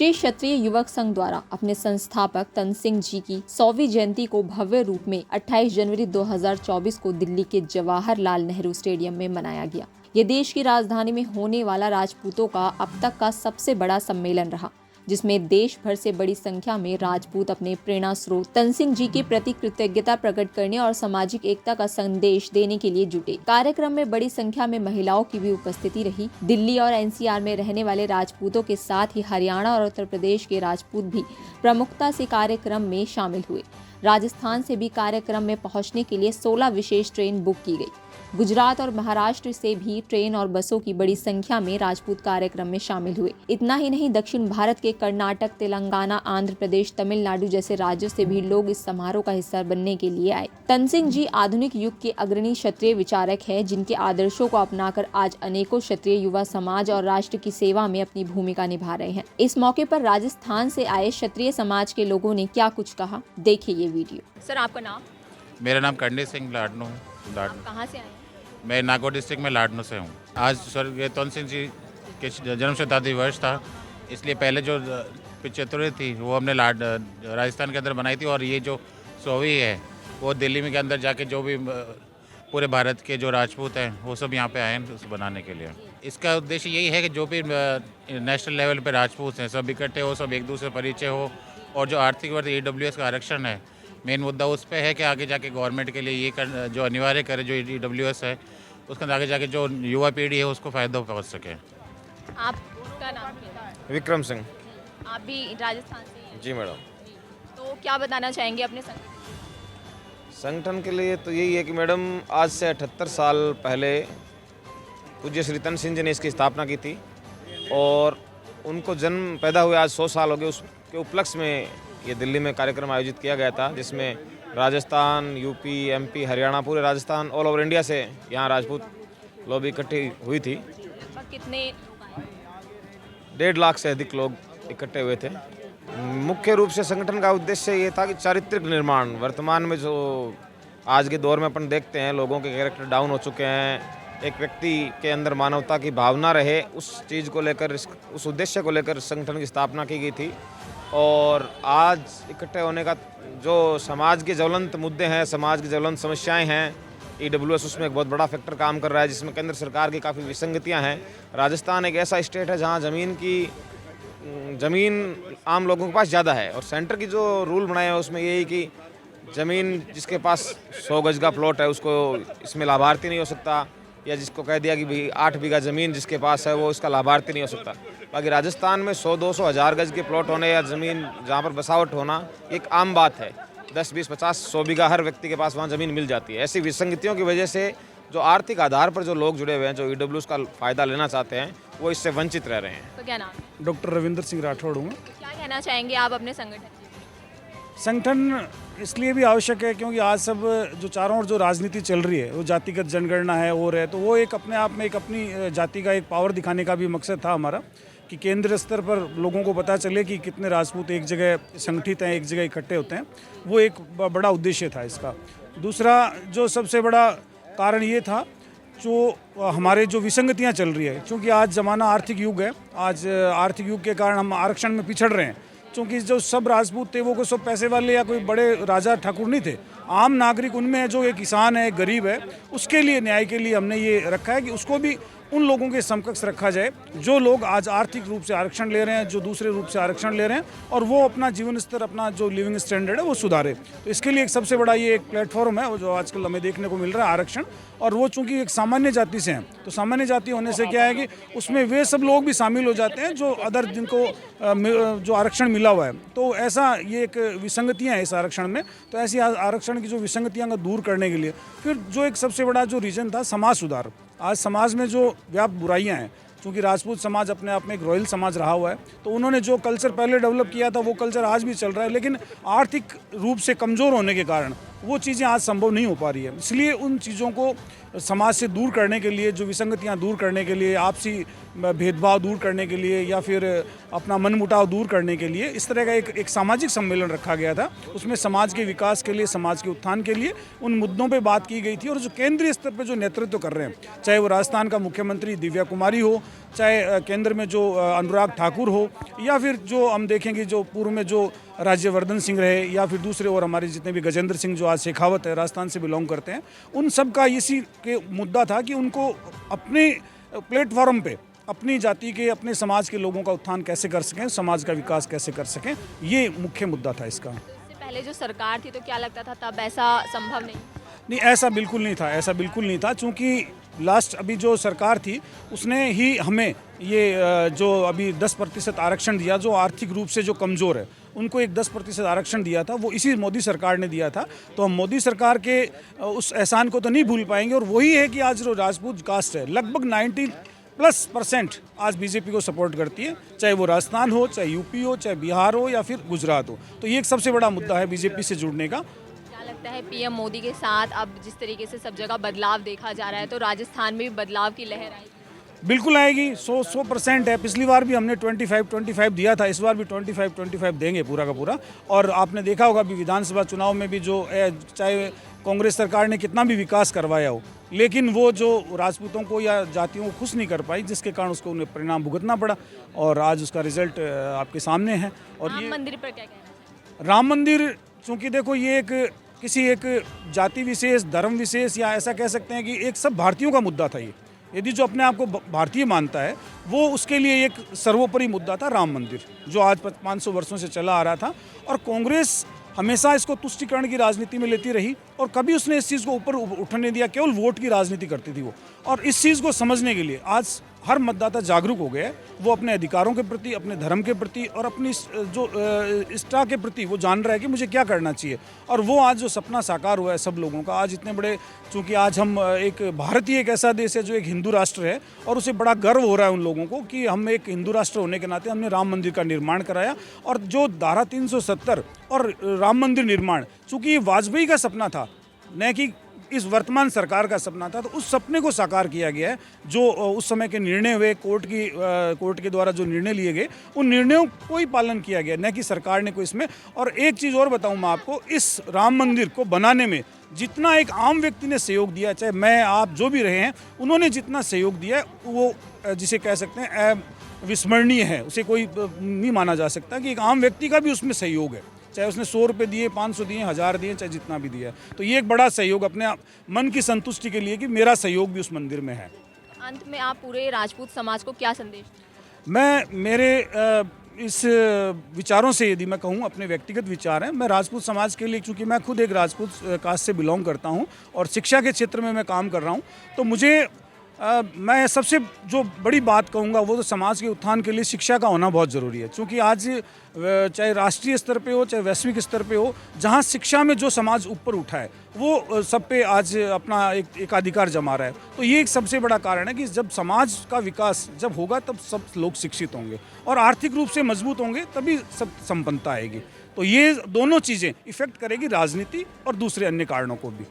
श्री क्षत्रिय युवक संघ द्वारा अपने संस्थापक तनसिंह जी की 100वीं जयंती को भव्य रूप में 28 जनवरी 2024 को दिल्ली के जवाहरलाल नेहरू स्टेडियम में मनाया गया। ये देश की राजधानी में होने वाला राजपूतों का अब तक का सबसे बड़ा सम्मेलन रहा, जिसमें देश भर से बड़ी संख्या में राजपूत अपने प्रेरणा स्रोत तनसिंह जी के प्रति कृतज्ञता प्रकट करने और सामाजिक एकता का संदेश देने के लिए जुटे। कार्यक्रम में बड़ी संख्या में महिलाओं की भी उपस्थिति रही। दिल्ली और एनसीआर में रहने वाले राजपूतों के साथ ही हरियाणा और उत्तर प्रदेश के राजपूत भी प्रमुखता से कार्यक्रम में शामिल हुए। राजस्थान से भी कार्यक्रम में पहुंचने के लिए 16 विशेष ट्रेन बुक की गई। गुजरात और महाराष्ट्र से भी ट्रेन और बसों की बड़ी संख्या में राजपूत कार्यक्रम में शामिल हुए। इतना ही नहीं, दक्षिण भारत के कर्नाटक, तेलंगाना, आंध्र प्रदेश, तमिलनाडु जैसे राज्यों से भी लोग इस समारोह का हिस्सा बनने के लिए आए। तनसिंह जी आधुनिक युग के अग्रणी क्षत्रिय विचारक हैं, जिनके आदर्शों को अपनाकर आज अनेकों क्षत्रिय युवा समाज और राष्ट्र की सेवा में अपनी भूमिका निभा रहे हैं। इस मौके पर राजस्थान से आए क्षत्रिय समाज के लोगों ने क्या कुछ कहा, देखिए ये वीडियो। सर, आपका नाम? मेरा नाम कर्णी सिंह लाडनू। कहाँ से आए? मैं नागौर डिस्ट्रिक्ट में लाडनू से हूँ। आज स्वर्गीय तनसिंह जी के जन्म शताब्दी वर्ष था, इसलिए पहले जो 75वीं थी वो हमने राजस्थान के अंदर बनाई थी, और ये जो 100वीं है वो दिल्ली में के अंदर जाके जो भी पूरे भारत के जो राजपूत हैं वो सब यहाँ पे आए हैं उसे बनाने के लिए। इसका उद्देश्य यही है कि जो भी नेशनल लेवल पे राजपूत हैं सब इकट्ठे हो, सब एक दूसरे परिचय हो, और जो आर्थिक वर्ग EWS का आरक्षण है, मेन मुद्दा उस पे है कि आगे जाके गवर्नमेंट के लिए ये जो अनिवार्य करे जो EWS है, उसके आगे जाके जो युवा पीढ़ी है उसको फ़ायदा पहुँच सके। आपका नाम क्या है? विक्रम सिंह। आप भी राजस्थान से हैं? जी मैडम। तो क्या बताना चाहेंगे अपने संगठन के लिए तो यही है कि मैडम आज से 78 साल पहले पूज्य श्री तनसिंह जी ने इसकी स्थापना की थी, और उनको जन्म पैदा हुए आज 100 साल हो गए। उसके उपलक्ष्य में ये दिल्ली में कार्यक्रम आयोजित किया गया था, जिसमें राजस्थान, यूपी, MP, हरियाणा, पूरे राजस्थान, ऑल ओवर इंडिया से यहाँ राजपूत लॉबी इकट्ठी हुई थी। कितने? 1.5 लाख से अधिक लोग इकट्ठे हुए थे। मुख्य रूप से संगठन का उद्देश्य ये था कि चारित्रिक निर्माण, वर्तमान में जो आज के दौर में अपन देखते हैं लोगों के कैरेक्टर डाउन हो चुके हैं, एक व्यक्ति के अंदर मानवता की भावना रहे, उस चीज़ को लेकर, उस उद्देश्य को लेकर संगठन की स्थापना की गई थी। और आज इकट्ठे होने का जो समाज के ज्वलंत मुद्दे हैं, समाज की ज्वलंत समस्याएं हैं, EWS उसमें एक बहुत बड़ा फैक्टर काम कर रहा है, जिसमें केंद्र सरकार की काफ़ी विसंगतियां हैं। राजस्थान एक ऐसा स्टेट है जहां ज़मीन आम लोगों के पास ज़्यादा है, और सेंटर की जो रूल बनाए हैं उसमें यही कि ज़मीन जिसके पास 100 गज का प्लॉट है उसको इसमें लाभार्थी नहीं हो सकता, या जिसको कह दिया कि भाई 8 बीघा ज़मीन जिसके पास है वो इसका लाभार्थी नहीं हो सकता। बाकी राजस्थान में 100, 200, 1000 गज के प्लॉट होने या ज़मीन जहाँ पर बसावट होना एक आम बात है। 10, 20, 50, 100 बीघा हर व्यक्ति के पास वहाँ ज़मीन मिल जाती है। ऐसी विसंगतियों की वजह से जो आर्थिक आधार पर जो लोग जुड़े हुए हैं, जो EWS का फ़ायदा लेना चाहते हैं, वो इससे वंचित रह रहे हैं। तो क्या नाम है? डॉक्टर रविंद्र सिंह राठौड़ हूँ। क्या कहना चाहेंगे आप अपने संगठन? संगठन इसलिए भी आवश्यक है क्योंकि आज सब जो चारों ओर जो राजनीति चल रही है वो जातिगत जनगणना है और है, तो वो एक अपने आप में एक अपनी जाति का एक पावर दिखाने का भी मकसद था हमारा, कि केंद्र स्तर पर लोगों को पता चले कि कितने राजपूत एक जगह संगठित हैं, एक जगह इकट्ठे होते हैं। वो एक बड़ा उद्देश्य था इसका। दूसरा जो सबसे बड़ा कारण ये था, जो हमारे जो विसंगतियाँ चल रही है, क्योंकि आज ज़माना आर्थिक युग है, आज आर्थिक युग के कारण हम आरक्षण में पिछड़ रहे हैं। क्योंकि जो सब राजपूत थे वो कोई सब पैसे वाले या कोई बड़े राजा ठाकुर नहीं थे, आम नागरिक उनमें जो एक किसान है, गरीब है, उसके लिए न्याय के लिए हमने ये रखा है कि उसको भी उन लोगों के समकक्ष रखा जाए जो लोग आज आर्थिक रूप से आरक्षण ले रहे हैं, जो दूसरे रूप से आरक्षण ले रहे हैं, और वो अपना जीवन स्तर, अपना जो लिविंग स्टैंडर्ड है वो सुधारे। तो इसके लिए एक सबसे बड़ा ये एक प्लेटफॉर्म है वो जो आजकल हमें देखने को मिल रहा है, आरक्षण। और वो चूंकि एक सामान्य जाति से हैं, तो सामान्य जाति होने से क्या है कि उसमें वे सब लोग भी शामिल हो जाते हैं जो अदर जिनको जो आरक्षण मिला हुआ है। तो ऐसा ये एक विसंगतियाँ हैं इस आरक्षण में। तो ऐसी आरक्षण की जो विसंगतियाँ को दूर करने के लिए फिर जो एक सबसे बड़ा जो रीजन था, समाज सुधार। आज समाज में जो व्याप्त बुराइयां हैं, क्योंकि राजपूत समाज अपने आप में एक रॉयल समाज रहा हुआ है, तो उन्होंने जो कल्चर पहले डेवलप किया था वो कल्चर आज भी चल रहा है, लेकिन आर्थिक रूप से कमज़ोर होने के कारण वो चीज़ें आज संभव नहीं हो पा रही है। इसलिए उन चीज़ों को समाज से दूर करने के लिए, जो विसंगतियाँ दूर करने के लिए, आपसी भेदभाव दूर करने के लिए या फिर अपना मनमुटाव दूर करने के लिए इस तरह का एक सामाजिक सम्मेलन रखा गया था। उसमें समाज के विकास के लिए, समाज के उत्थान के लिए उन मुद्दों पे बात की गई थी। और जो केंद्रीय स्तर पे जो नेतृत्व कर रहे हैं, चाहे वो राजस्थान का मुख्यमंत्री दिव्या कुमारी हो, चाहे केंद्र में जो अनुराग ठाकुर हो, या फिर जो हम देखेंगे जो पूर्व में जो राज्यवर्धन सिंह रहे, या फिर दूसरे और हमारे जितने भी गजेंद्र सिंह जो आज शेखावत है, राजस्थान से बिलोंग करते हैं, उन सब का इसी के मुद्दा था कि उनको अपने प्लेटफॉर्म पे अपनी जाति के, अपने समाज के लोगों का उत्थान कैसे कर सकें, समाज का विकास कैसे कर सकें, ये मुख्य मुद्दा था इसका। इससे पहले जो सरकार थी तो क्या लगता था तब ऐसा संभव नहीं? ऐसा बिल्कुल नहीं था, ऐसा बिल्कुल नहीं था। चूँकि लास्ट अभी जो सरकार थी उसने ही हमें ये जो अभी 10% आरक्षण दिया, जो आर्थिक रूप से जो कमज़ोर है उनको एक 10% आरक्षण दिया था, वो इसी मोदी सरकार ने दिया था। तो हम मोदी सरकार के उस एहसान को तो नहीं भूल पाएंगे। और वही है कि आज जो राजपूत कास्ट है लगभग 90+ % आज बीजेपी को सपोर्ट करती है, चाहे वो राजस्थान हो, चाहे यूपी हो, चाहे बिहार हो या फिर गुजरात हो। तो ये एक सबसे बड़ा मुद्दा है बीजेपी से जुड़ने का। क्या लगता है पीएम मोदी के साथ अब जिस तरीके से सब जगह बदलाव देखा जा रहा है तो राजस्थान में भी बदलाव की लहर आएगी? बिल्कुल आएगी, 100% है। पिछली बार भी हमने 25-25 दिया था, इस बार भी 25-25 देंगे पूरा का पूरा। और आपने देखा होगा अभी विधानसभा चुनाव में भी जो चाहे कांग्रेस सरकार ने कितना भी विकास करवाया हो, लेकिन वो जो राजपूतों को या जातियों को खुश नहीं कर पाई, जिसके कारण उसको उन्हें परिणाम भुगतना पड़ा। और आज उसका रिजल्ट आपके सामने है। और राम ये मंदिर पर क्या कहना है? राम मंदिर, चूँकि देखो ये किसी एक जाति विशेष, धर्म विशेष, या ऐसा कह सकते हैं कि एक सब भारतीयों का मुद्दा था। ये यदि जो अपने आप को भारतीय मानता है वो उसके लिए एक सर्वोपरि मुद्दा था राम मंदिर, जो आज 500 वर्षों से चला आ रहा था। और कांग्रेस हमेशा इसको तुष्टीकरण की राजनीति में लेती रही और कभी उसने इस चीज़ को ऊपर उठने दिया, केवल वोट की राजनीति करती थी वो। और इस चीज़ को समझने के लिए आज हर मतदाता जागरूक हो गया है। वो अपने अधिकारों के प्रति, अपने धर्म के प्रति और अपनी जो इष्टा के प्रति वो जान रहा है कि मुझे क्या करना चाहिए। और वो आज जो सपना साकार हुआ है सब लोगों का, आज इतने बड़े, चूँकि आज हम एक भारतीय एक ऐसा देश है जो एक हिंदू राष्ट्र है, और उसे बड़ा गर्व हो रहा है उन लोगों को कि हम एक हिंदू राष्ट्र होने के नाते हमने राम मंदिर का निर्माण कराया। और जो धारा 370 और राम मंदिर निर्माण, चूँकि ये वाजपेयी का सपना था, न कि इस वर्तमान सरकार का सपना था, तो उस सपने को साकार किया गया है। जो उस समय के निर्णय हुए, कोर्ट के द्वारा जो निर्णय लिए गए, उन निर्णयों को ही पालन किया गया, न कि सरकार ने कोई इसमें। और एक चीज़ और बताऊं मैं आपको, इस राम मंदिर को बनाने में जितना एक आम व्यक्ति ने सहयोग दिया, चाहे मैं आप जो भी रहे हैं, उन्होंने जितना सहयोग दिया है वो जिसे कह सकते हैं विस्मरणीय है। उसे कोई नहीं माना जा सकता कि एक आम व्यक्ति का भी उसमें सहयोग है, चाहे उसने 100 रुपये दिए, 500 दिए, 1000 दिए, चाहे जितना भी दिया। तो ये एक बड़ा सहयोग अपने मन की संतुष्टि के लिए कि मेरा सहयोग भी उस मंदिर में है। अंत में आप पूरे राजपूत समाज को क्या संदेश? मैं मेरे इस विचारों से, यदि मैं कहूँ, अपने व्यक्तिगत विचार हैं। मैं राजपूत समाज के लिए, क्योंकि मैं खुद एक राजपूत कास्ट से बिलोंग करता हूँ और शिक्षा के क्षेत्र में मैं काम कर रहा हूँ, तो मुझे मैं सबसे जो बड़ी बात कहूँगा वो तो समाज के उत्थान के लिए शिक्षा का होना बहुत ज़रूरी है। क्योंकि आज चाहे राष्ट्रीय स्तर पे हो, चाहे वैश्विक स्तर पे हो, जहाँ शिक्षा में जो समाज ऊपर उठा है वो सब पे आज अपना एक अधिकार जमा रहा है। तो ये एक सबसे बड़ा कारण है कि जब समाज का विकास जब होगा तब सब लोग शिक्षित होंगे और आर्थिक रूप से मजबूत होंगे, तभी सब संपन्नता आएगी। तो ये दोनों चीज़ें इफेक्ट करेगी राजनीति और दूसरे अन्य कारणों को भी।